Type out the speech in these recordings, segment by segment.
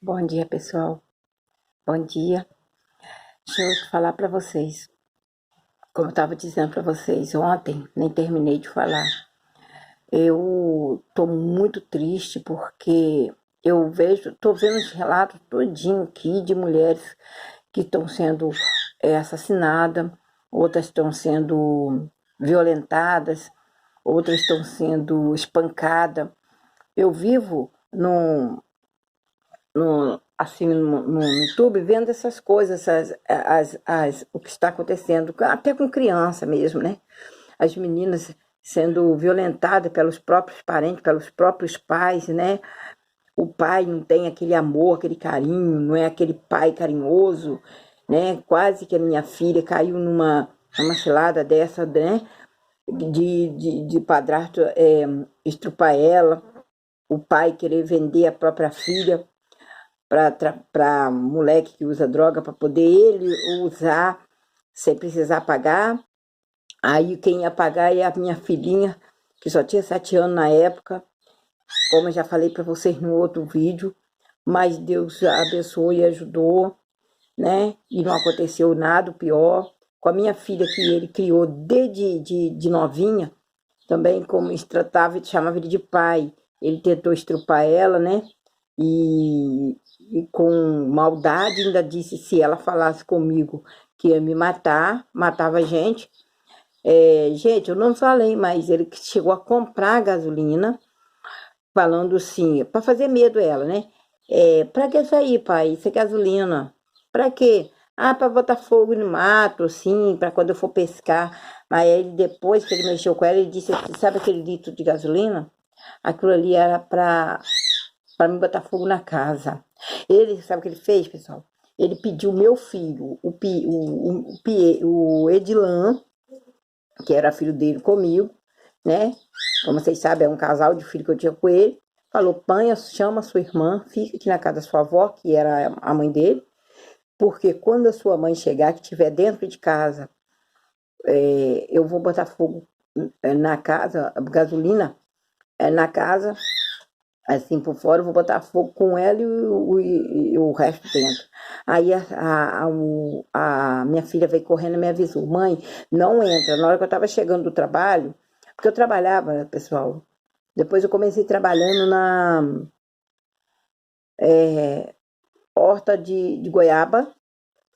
Bom dia, pessoal. Bom dia. Deixa eu falar para vocês. Como eu estava dizendo para vocês ontem, nem terminei de falar. Eu tô muito triste porque tô vendo os relatos todinho aqui de mulheres que estão sendo assassinadas, outras estão sendo violentadas, outras estão sendo espancadas. Eu vivo assim no YouTube vendo essas coisas, o que está acontecendo, até com criança mesmo, né? As meninas sendo violentadas pelos próprios parentes, pelos próprios pais, né? O pai não tem aquele amor, aquele carinho, não é aquele pai carinhoso, né? Quase que a minha filha caiu numa cilada dessa, né? De padrasto estrupar ela, o pai querer vender a própria filha para moleque que usa droga, para poder ele usar sem precisar pagar. Aí quem ia pagar é a minha filhinha, que só tinha 7 anos na época, como eu já falei para vocês no outro vídeo, mas Deus abençoou e ajudou, né? E não aconteceu nada pior. Com a minha filha que ele criou desde de novinha, também como se tratava e chamava ele de pai. Ele tentou estrupar ela, né? E com maldade ainda disse se ela falasse comigo que ia me matar, matava a gente. Gente, eu não falei, mas ele chegou a comprar gasolina, falando assim, para fazer medo ela, né? Pra que isso aí, pai? Isso é gasolina. Pra quê? Ah, para botar fogo no mato, assim, para quando eu for pescar. Mas aí depois que ele mexeu com ela, ele disse assim, sabe aquele litro de gasolina? Aquilo ali era para me botar fogo na casa. Ele, sabe o que ele fez, pessoal? Ele pediu meu filho, o Edilan, que era filho dele comigo, né? Como vocês sabem, é um casal de filho que eu tinha com ele. Falou, Panha, chama sua irmã, fica aqui na casa da sua avó, que era a mãe dele, porque quando a sua mãe chegar, que estiver dentro de casa, eu vou botar fogo na casa, gasolina na casa, assim por fora, eu vou botar fogo com ela e o resto dentro. Aí a minha filha veio correndo e me avisou, mãe, não entra. Na hora que eu estava chegando do trabalho, porque eu trabalhava, pessoal, depois eu comecei trabalhando na horta de goiaba,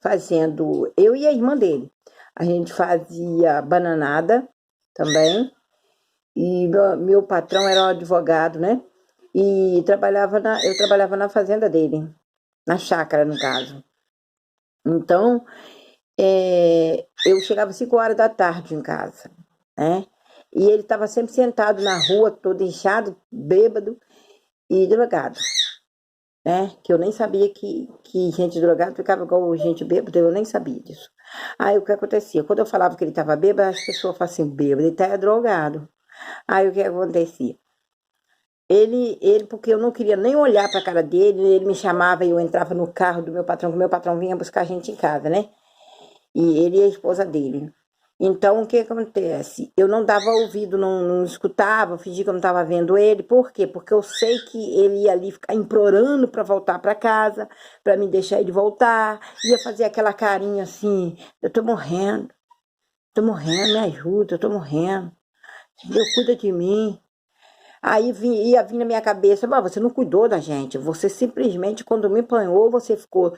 fazendo, eu e a irmã dele. A gente fazia bananada também, e meu patrão era um advogado, né? E eu trabalhava na fazenda dele, na chácara, no caso. Então, eu chegava às 5 horas da tarde em casa, né? E ele estava sempre sentado na rua, todo inchado, bêbado e drogado, né? Que eu nem sabia que gente drogada ficava igual gente bêbada, eu nem sabia disso. Aí o que acontecia? Quando eu falava que ele estava bêbado, as pessoas falavam assim, bêbado, ele está drogado. Aí o que acontecia? Porque eu não queria nem olhar para a cara dele, ele me chamava e eu entrava no carro do meu patrão, que o meu patrão vinha buscar a gente em casa, né? E ele e a esposa dele. Então, o que acontece? Eu não dava ouvido, não escutava, fingia que eu não estava vendo ele. Por quê? Porque eu sei que ele ia ali ficar implorando para voltar para casa, para me deixar ele voltar, ia fazer aquela carinha assim: eu tô morrendo, me ajuda, eu tô morrendo, entendeu? Cuida de mim. Aí ia vir na minha cabeça: mas você não cuidou da gente, você simplesmente, quando me apanhou, você ficou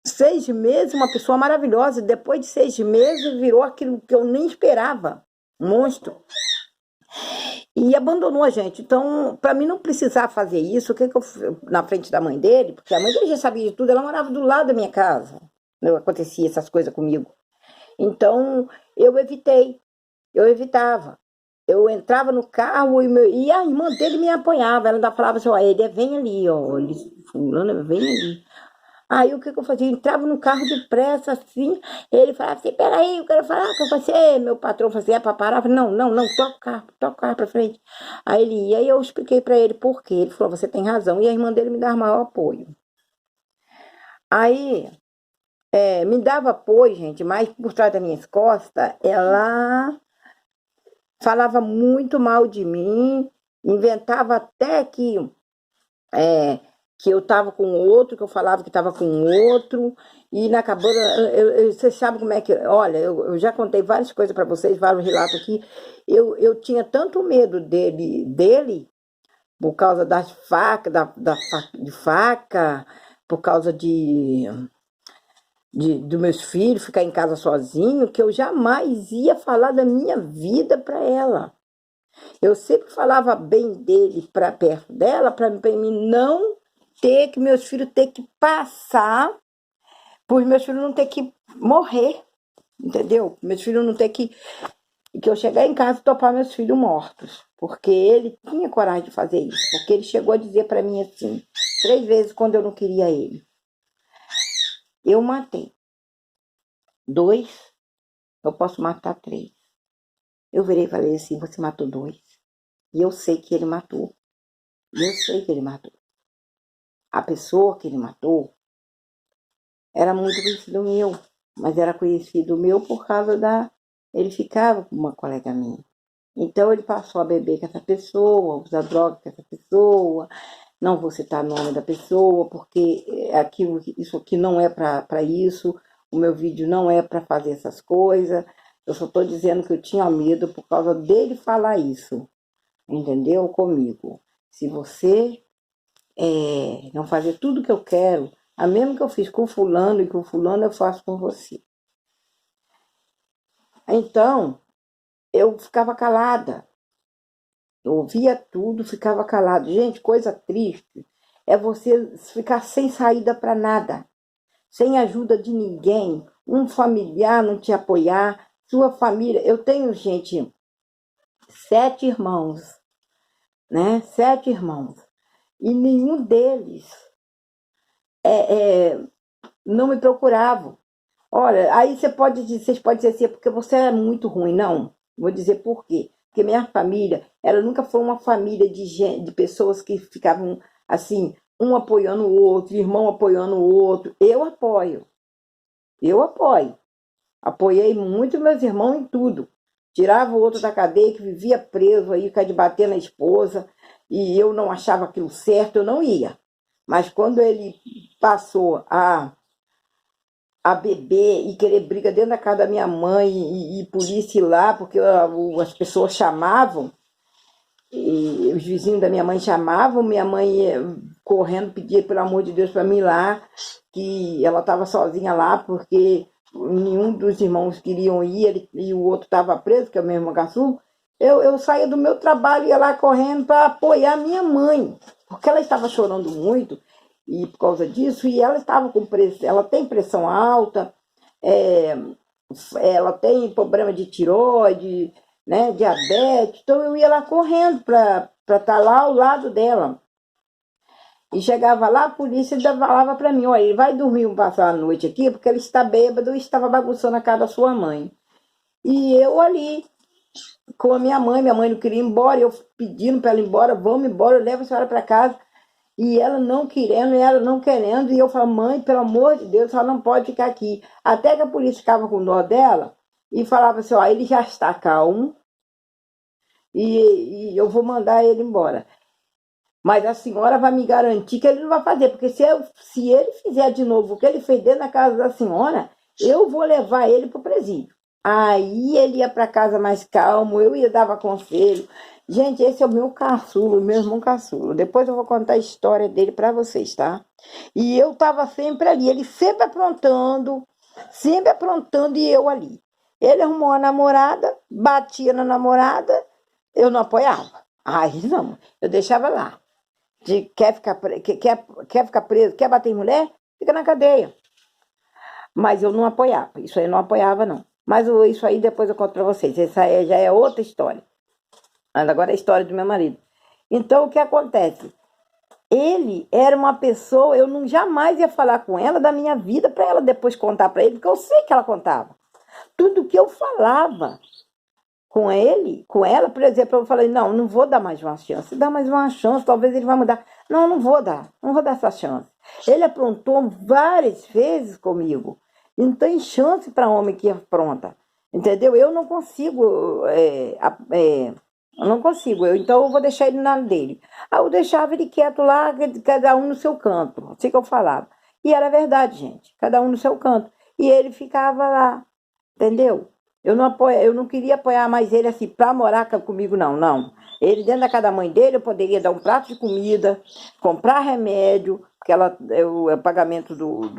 6 meses, uma pessoa maravilhosa, e depois de 6 meses virou aquilo que eu nem esperava, um monstro, e abandonou a gente. Então, para mim não precisar fazer isso, o que que na frente da mãe dele, porque a mãe dele já sabia de tudo, ela morava do lado da minha casa, não acontecia essas coisas comigo. Então, eu evitava. Eu entrava no carro e a irmã dele me apoiava, ela ainda falava assim, ó, ele vem ali, ó, ele, fulano, vem ali. Aí o que que eu fazia? Eu entrava no carro depressa, assim, ele falava assim, peraí, eu quero falar com você. Meu patrão fazia para parar, eu falei, não, não, não, toca o carro para frente. Aí ele ia e eu expliquei para ele por quê. Ele falou, você tem razão. E a irmã dele me dava maior apoio. Aí, me dava apoio, gente, mas por trás das minhas costas, ela falava muito mal de mim, inventava até que que eu estava com outro, que eu falava que estava com outro, e na cabana, você sabe como é que... Olha, eu já contei várias coisas para vocês, vários relatos aqui. Eu tinha tanto medo dele por causa das facas, de faca, por causa dos meus filhos, ficar em casa sozinho, que eu jamais ia falar da minha vida para ela. Eu sempre falava bem dele para perto dela, para mim não ter que meus filhos ter que passar, para os meus filhos não ter que morrer, entendeu? Meus filhos não ter que eu chegar em casa e topar meus filhos mortos, porque ele tinha coragem de fazer isso, porque ele chegou a dizer para mim assim, 3 vezes quando eu não queria ele. Eu matei 2, eu posso matar 3. Eu virei e falei assim, você matou 2. E eu sei que ele matou. E eu sei que ele matou. A pessoa que ele matou era muito conhecido meu, mas era conhecido meu por causa da... Ele ficava com uma colega minha. Então ele passou a beber com essa pessoa, usar droga com essa pessoa. Não vou citar o nome da pessoa, porque isso aqui não é para isso. O meu vídeo não é para fazer essas coisas. Eu só estou dizendo que eu tinha medo por causa dele falar isso. Entendeu? Comigo. Se você não fazer tudo que eu quero, a mesma que eu fiz com fulano e com fulano, eu faço com você. Então, eu ficava calada. Eu ouvia tudo, ficava calado. Gente, coisa triste é você ficar sem saída para nada, sem ajuda de ninguém, um familiar não te apoiar, sua família. Eu tenho, gente, 7 irmãos, né? 7 irmãos. E nenhum deles não me procuravam. Olha, aí vocês podem dizer assim, porque você é muito ruim. Não, vou dizer por quê. Porque minha família, ela nunca foi uma família de pessoas que ficavam assim, um apoiando o outro, irmão apoiando o outro. Eu apoio. Apoiei muito meus irmãos em tudo. Tirava o outro da cadeia, que vivia preso aí, ficar de bater na esposa, e eu não achava aquilo certo, eu não ia. Mas quando ele passou a beber e querer briga dentro da casa da minha mãe e polícia ir lá, porque as pessoas chamavam, e os vizinhos da minha mãe ia correndo, pedia pelo amor de Deus para mim ir lá, que ela estava sozinha lá, porque nenhum dos irmãos queriam ir, e o outro estava preso, que é o meu irmão caçula. Eu saía do meu trabalho e ia lá correndo para apoiar minha mãe, porque ela estava chorando muito, e por causa disso, e ela estava com pressão, ela tem pressão alta, ela tem problema de tireoide, né, diabetes, então eu ia lá correndo para estar lá ao lado dela. E chegava lá, a polícia falava para mim, olha, ele vai dormir, passar a noite aqui, porque ele está bêbado e estava bagunçando a casa da sua mãe. E eu ali, com a minha mãe não queria ir embora, eu pedindo para ela ir embora, vamos embora, eu levo a senhora para casa. E ela não querendo, e ela não querendo, e eu falo, mãe, pelo amor de Deus, ela não pode ficar aqui. Até que a polícia ficava com dó dela e falava assim, ó, ele já está calmo e eu vou mandar ele embora. Mas a senhora vai me garantir que ele não vai fazer, porque se ele fizer de novo o que ele fez dentro da casa da senhora, eu vou levar ele para o presídio. Aí ele ia para casa mais calmo, eu ia dar conselho. Gente, esse é o meu caçulo, meu irmão caçulo. Depois eu vou contar a história dele para vocês, tá? E eu estava sempre ali, ele sempre aprontando, e eu ali. Ele arrumou uma namorada, batia na namorada, eu não apoiava. Ai, não, eu deixava lá. Quer ficar preso, quer bater em mulher? Fica na cadeia. Mas eu não apoiava, isso aí eu não apoiava, não. Mas isso aí depois eu conto para vocês, essa aí já é outra história. Mas agora é a história do meu marido. Então, o que acontece? Ele era uma pessoa, eu não jamais ia falar com ela da minha vida para ela depois contar para ele, porque eu sei que ela contava. Tudo que eu falava com ele, com ela, por exemplo, eu falei, não vou dar mais uma chance. Dá mais uma chance, talvez ele vai mudar. Não vou dar essa chance. Ele aprontou várias vezes comigo. E não tem chance para homem que apronta. Entendeu? Eu não consigo Eu não consigo, então eu vou deixar ele na dele. Aí eu deixava ele quieto lá, cada um no seu canto, assim que eu falava. E era verdade, gente, cada um no seu canto. E ele ficava lá, entendeu? Eu não queria apoiar mais ele assim para morar comigo, não, não. Ele dentro da casa da mãe dele, eu poderia dar um prato de comida, comprar remédio, porque o pagamento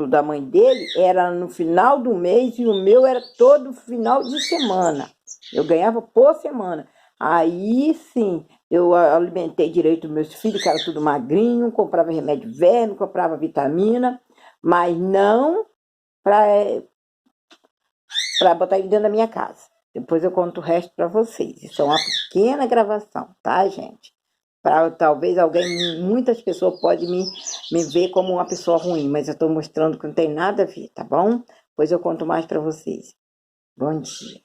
da mãe dele era no final do mês e o meu era todo final de semana. Eu ganhava por semana. Aí sim, eu alimentei direito meus filhos, que era tudo magrinho, comprava remédio verme, comprava vitamina, mas não para botar ele dentro da minha casa. Depois eu conto o resto para vocês. Isso é uma pequena gravação, tá, gente? Para talvez alguém, muitas pessoas podem me ver como uma pessoa ruim, mas eu estou mostrando que não tem nada a ver, tá bom? Depois eu conto mais para vocês. Bom dia.